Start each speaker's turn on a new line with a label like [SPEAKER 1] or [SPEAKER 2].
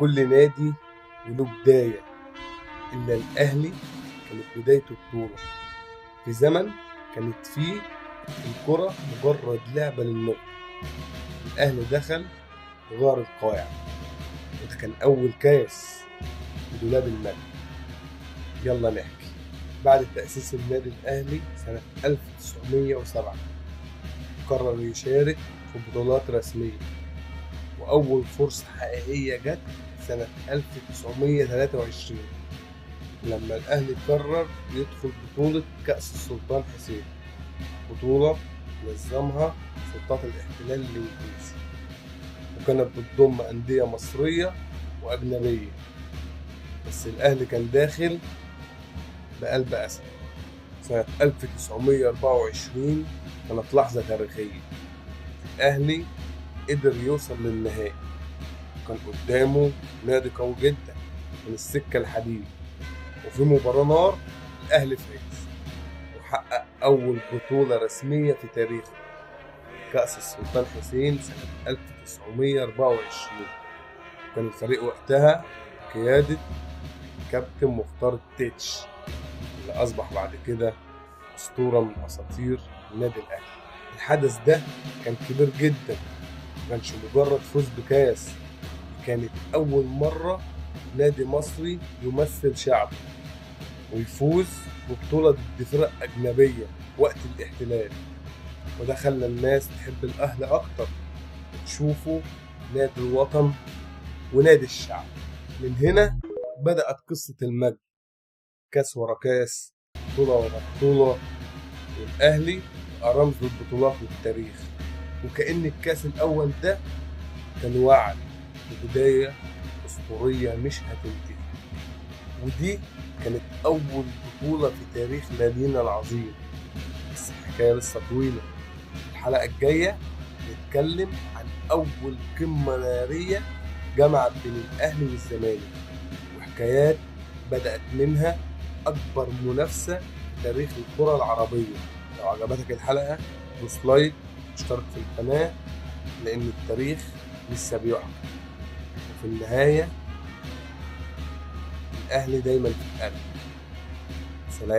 [SPEAKER 1] كل نادي وله بداية، إلا الأهلي كانت بدايته بطولة في زمن كانت فيه الكرة مجرد لعبة للنقط. الأهلي دخل غار القواعد، وده كان أول كاس في دولاب المجد. يلا نحكي. بعد تأسيس النادي الأهلي سنة 1907 قرر يشارك في بطولات رسمية، وأول فرصة حقيقية جت سنة 1923 لما الأهلي قرر يدخل بطولة كأس السلطان حسين، بطولة نظمها سلطات الاحتلال الإنجليزي، وكانت بتضم أندية مصرية وأجنبية. بس الأهلي كان داخل بقلب أسد. سنة 1924 كانت لحظة تاريخية. الأهلي قدر يوصل للنهائي، وكان قدامه نادي قوي جدا من السكة الحديد، وفي مباراة نار الأهلي فاز وحقق أول بطولة رسمية في تاريخه، كأس السلطان حسين سنة 1924. كان الفريق وقتها قيادة كابتن مختار التتش، اللي أصبح بعد كده أسطورة من أساطير النادي الأهلي. الحدث ده كان كبير جدا، مكانش مجرد فوز بكاس، كانت أول مرة نادي مصري يمثل شعبه ويفوز ببطولة ضد فرق أجنبية وقت الاحتلال، وده خلى الناس تحب الأهلي أكتر وتشوفه نادي الوطن ونادي الشعب. من هنا بدأت قصة المجد، كاس ورا كاس، بطولة ورا بطولة، والأهلي بقى رمز للبطولات والتاريخ. وكأن الكاس الأول ده كان وعد ببداية أسطورية مش هتنتهي، ودي كانت أول بطولة في تاريخ نادينا العظيم. بس الحكاية لسه طويلة. الحلقة الجاية نتكلم عن أول قمة نارية جمعت بين الأهلي والزمالك، وحكايات بدأت منها أكبر منافسة في تاريخ الكرة العربية. لو عجبتك الحلقة دوس لايك واشترك في القناة، لأن التاريخ لسه بيحكي، وفي النهاية الأهلي دايما في القلب. سلام.